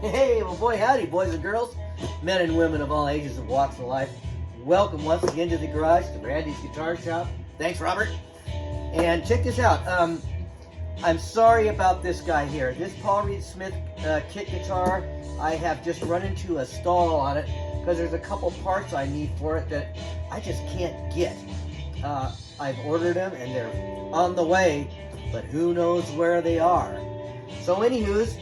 Hey, well, boy, howdy, boys and girls, men and women of all ages and walks of life. Welcome once again to the garage, to Randy's Guitar Shop. Thanks, Robert. And check this out. I'm sorry about this guy here. This Paul Reed Smith kit guitar, I have just run into a stall on it because there's a couple parts I need for it that I just can't get. I've ordered them and they're on the way, but who knows where they are. So anywho's,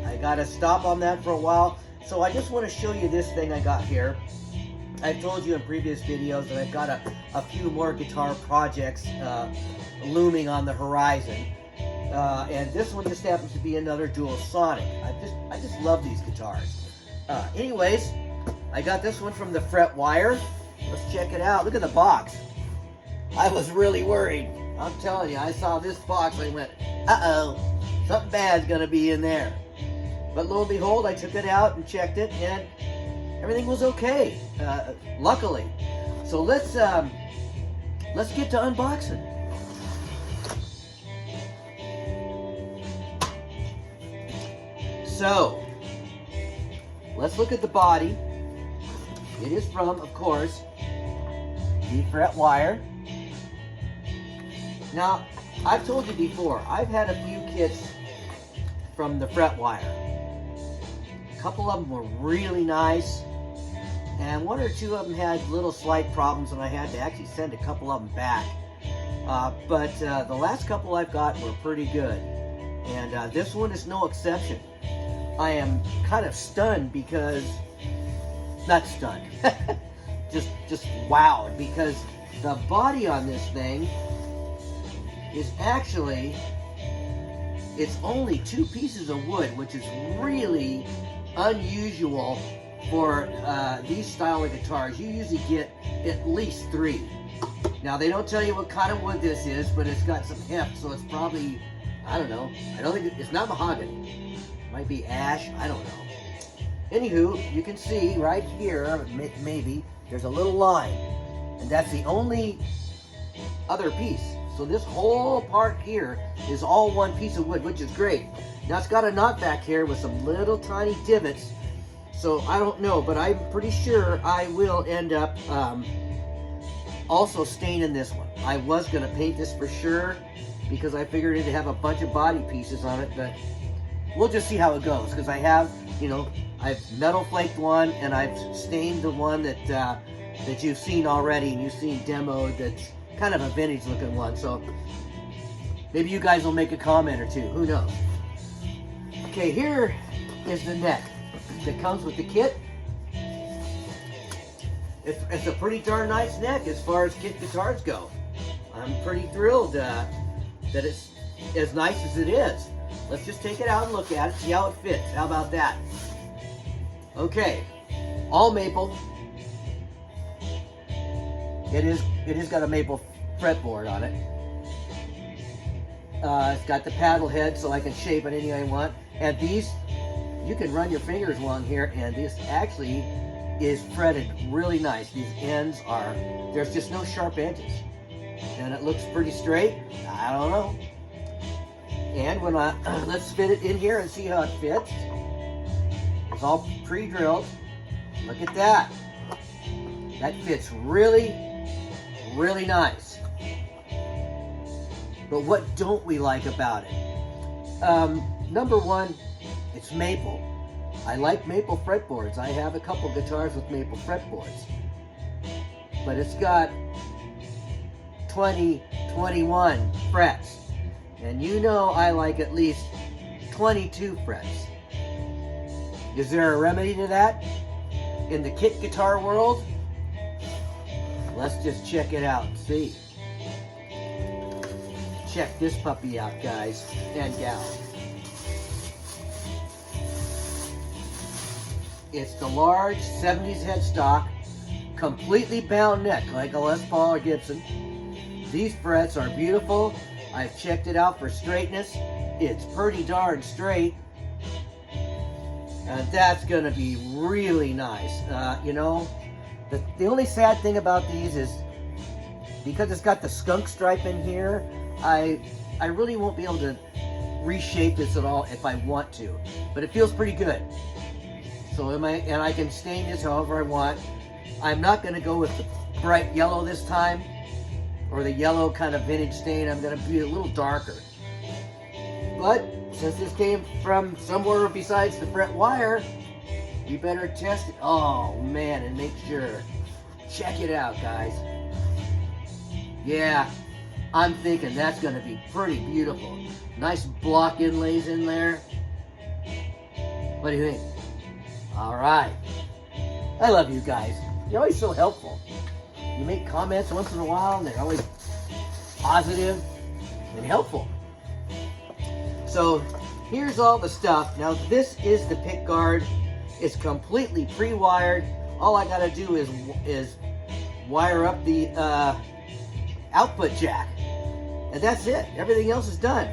I got to stop on that for a while. So I just want to show you this thing I got here. I've told you in previous videos that I've got a few more guitar projects looming on the horizon. And this one just happens to be another Dual Sonic. I just love these guitars. Anyways, I got this one from the Fretwire. Let's check it out. Look at the box. I was really worried. I'm telling you, I saw this box and I went, uh-oh, something bad's gonna be in there. But lo and behold, I took it out and checked it, and everything was okay, luckily. So let's get to unboxing. So let's look at the body. It is from, of course, the Fretwire. Now, I've told you before, I've had a few kits from the Fretwire. A couple of them were really nice, and one or two of them had little slight problems, and I had to actually send a couple of them back. But the last couple I've got were pretty good, and this one is no exception. I am kind of stunned because, not stunned, just wowed, because the body on this thing is actually, it's only 2 pieces of wood, which is really unusual for these style of guitars. You usually get at least 3. Now, they don't tell you what kind of wood this is, but it's got some heft, so it's probably, I don't know. I don't think it's not mahogany. It might be ash, I don't know. Anywho, you can see right here, maybe, there's a little line, and that's the only other piece. So this whole part here is all one piece of wood, which is great. Now it's got a knot back here with some little tiny divots. So I don't know, but I'm pretty sure I will end up also staining this one. I was gonna paint this for sure because I figured it'd have a bunch of body pieces on it, but we'll just see how it goes. Because I have, you know, I've metal flaked one and I've stained the one that that you've seen already and you've seen demoed. That's kind of a vintage looking one, so maybe you guys will make a comment or two, who knows. Okay, here is the neck that comes with the kit. It's a pretty darn nice neck as far as kit guitars go. I'm pretty thrilled that it's as nice as it is. Let's just take it out and look at it, see how it fits. How about that? Okay, all maple. It is got a maple fretboard on it. It's got the paddle head so I can shape it any way I want. And these, you can run your fingers along here, and this actually is fretted really nice. These ends are, there's just no sharp edges. And it looks pretty straight. I don't know. And when let's fit it in here and see how it fits. It's all pre-drilled. Look at that. That fits really, really nice. But what don't we like about it? Number one, it's maple. I like maple fretboards. I have a couple guitars with maple fretboards. But it's got 20, 21 frets. And you know I like at least 22 frets. Is there a remedy to that in the kit guitar world? Let's just check it out and see. Check this puppy out, guys and gals. It's the large 70s headstock, completely bound neck like a Les Paul or Gibson. These frets are beautiful. I've checked it out for straightness. It's pretty darn straight. And that's gonna be really nice. You know, the only sad thing about these is because it's got the skunk stripe in here, I really won't be able to reshape this at all if I want to, but it feels pretty good. So I can stain this however I want. I'm not going to go with the bright yellow this time, or the yellow kind of vintage stain. I'm going to be a little darker. But since this came from somewhere besides the fret wire, you better test it. Oh man, and make sure. Check it out, guys. Yeah, I'm thinking that's going to be pretty beautiful. Nice block inlays in there. What do you think? All right. I love you guys. You're always so helpful. You make comments once in a while, and they're always positive and helpful. So here's all the stuff. Now this is the pick guard. It's completely pre-wired. All I got to do is wire up the output jack, and that's it. Everything else is done.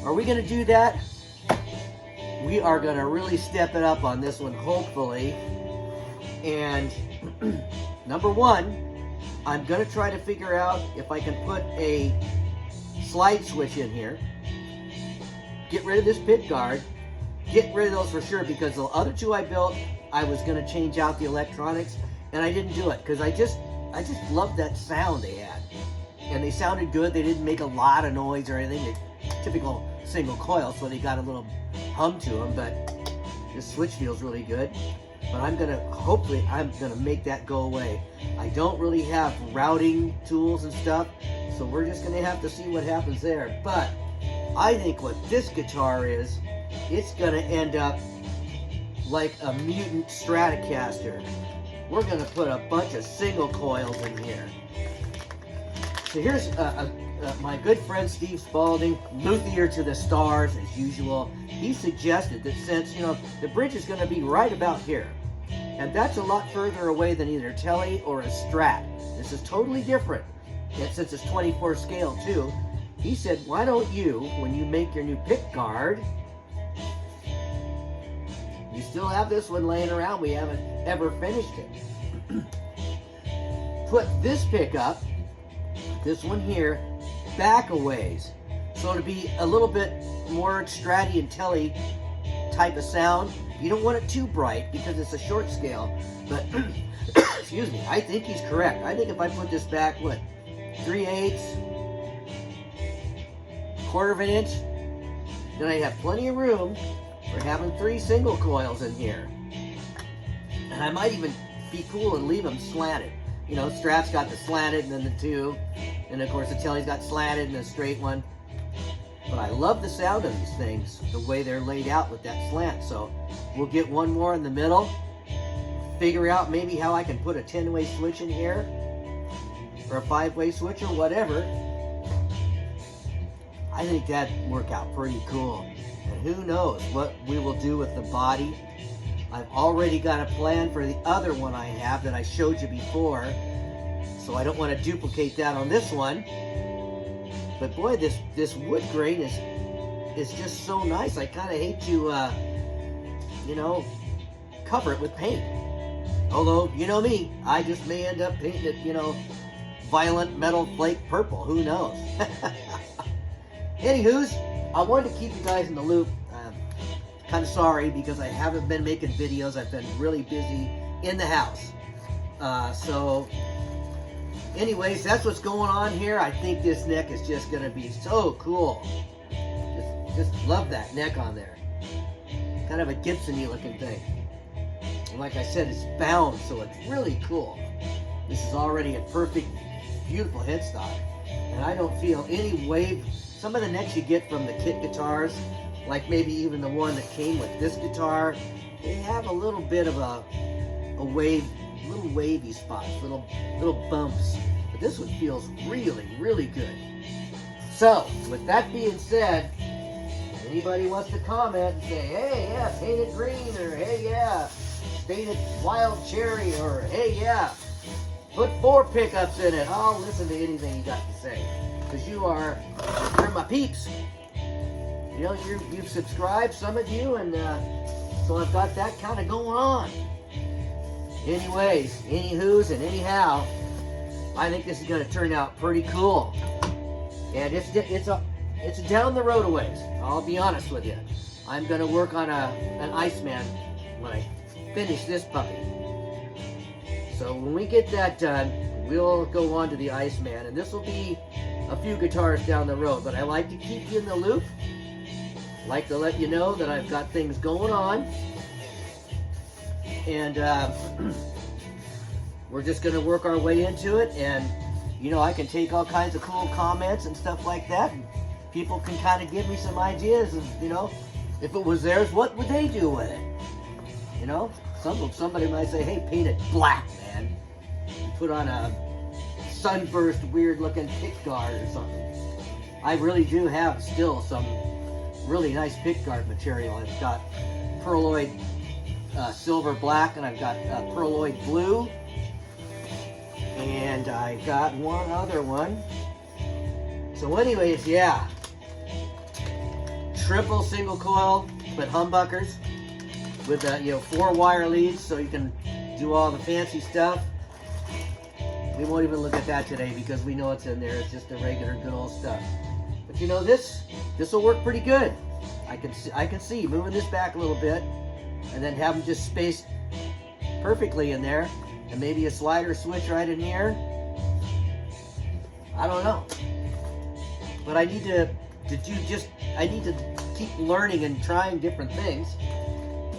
Are we going to do that? We are going to really step it up on this one, hopefully. And number one, I'm going to try to figure out if I can put a slide switch in here. Get rid of this pick guard. Get rid of those for sure, because the other two I built, I was going to change out the electronics, and I didn't do it because I just loved that sound they had. And they sounded good. They didn't make a lot of noise or anything. They're typical single coil, so they got a little hum to them, but this switch feels really good. But hopefully I'm gonna make that go away. I don't really have routing tools and stuff, so we're just gonna have to see what happens there. But I think what this guitar is, it's gonna end up like a mutant Stratocaster. We're gonna put a bunch of single coils in here. So here's my good friend Steve Spalding, luthier to the stars as usual. He suggested that since, the bridge is going to be right about here, and that's a lot further away than either Tele or a Strat. This is totally different, and since it's 24 scale too, he said, why don't you, when you make your new pick guard, you still have this one laying around, we haven't ever finished it, put this pickup, this one here, back a ways, so to be a little bit more Stratty and Telly type of sound. You don't want it too bright because it's a short scale, but excuse me, I think he's correct. I think if I put this back, what, 3/8, quarter of an inch, then I have plenty of room for having 3 single coils in here. And I might even be cool and leave them slanted. Strat's got the slanted and then the 2. And of course the Telly's got slanted and a straight one. But I love the sound of these things, the way they're laid out with that slant. So we'll get one more in the middle. Figure out maybe how I can put a 10-way switch in here. Or a 5-way switch or whatever. I think that'd work out pretty cool. And who knows what we will do with the body. I've already got a plan for the other one I have that I showed you before, so I don't want to duplicate that on this one. But boy, this wood grain is just so nice. I kind of hate to, cover it with paint. Although, you know me, I just may end up painting it, violent metal flake purple. Who knows? Anywho's, I wanted to keep you guys in the loop. Kind of sorry because I haven't been making videos. I've been really busy in the house. So anyways, that's what's going on here. I think this neck is just going to be so cool. Just love that neck on there. Kind of a Gibson-y looking thing. And like I said, it's bound, so it's really cool. This is already a perfect, beautiful headstock. And I don't feel any wave. Some of the necks you get from the kit guitars, like maybe even the one that came with this guitar, they have a little bit of a wave, little wavy spots, little bumps. But this one feels really, really good. So, with that being said, if anybody wants to comment and say, hey, yeah, paint it green, or hey, yeah, paint it wild cherry, or hey, yeah, put 4 pickups in it. I'll listen to anything you got to say. Because you're my peeps. You've subscribed, some of you, and so I've got that kind of going on. Anyways, anywho's and anyhow, I think this is going to turn out pretty cool. And it's it's down the road a ways. I'll be honest with you. I'm going to work on an Iceman when I finish this puppy. So when we get that done, we'll go on to the Iceman, and this will be a few guitars down the road, but I like to keep you in the loop. I like to let you know that I've got things going on, and we're just going to work our way into it. And you know, I can take all kinds of cool comments and stuff like that, and people can kind of give me some ideas, and you know, if it was theirs, what would they do with it? You know, somebody might say, hey, paint it black, man. Put on a sunburst, weird-looking pickguard or something. I really do have still some really nice pickguard material. I've got Pearloid silver black, and I've got Pearloid blue, and I got one other one. So anyways, yeah. Triple single coil, but humbuckers with 4-wire leads, so you can do all the fancy stuff. We won't even look at that today because we know it's in there. It's just the regular good old stuff. But you know, this will work pretty good. I can see moving this back a little bit, and then have them just spaced perfectly in there, and maybe a slider switch right in here. I don't know, but I need to keep learning and trying different things.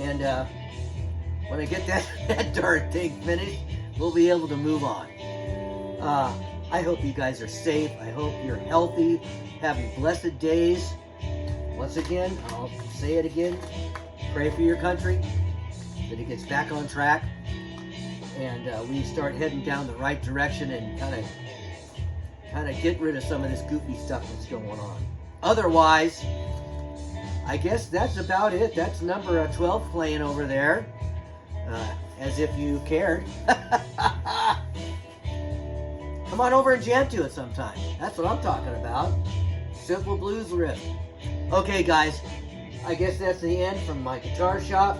And when I get that darn thing finished, we'll be able to move on. I hope you guys are safe. I hope you're healthy, having blessed days. Once again, I'll say it again, pray for your country, that it gets back on track, and we start heading down the right direction and kind of get rid of some of this goofy stuff that's going on. Otherwise, I guess that's about it. That's number 12 playing over there, as if you cared. Come on over and jam to it sometime. That's what I'm talking about. Simple blues riff. Okay, guys, I guess that's the end from my guitar shop.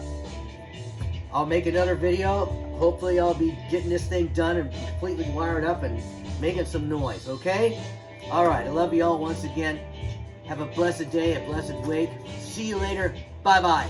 I'll make another video. Hopefully I'll be getting this thing done and completely wired up and making some noise, okay? All right, I love you all once again. Have a blessed day, a blessed week. See you later. Bye-bye.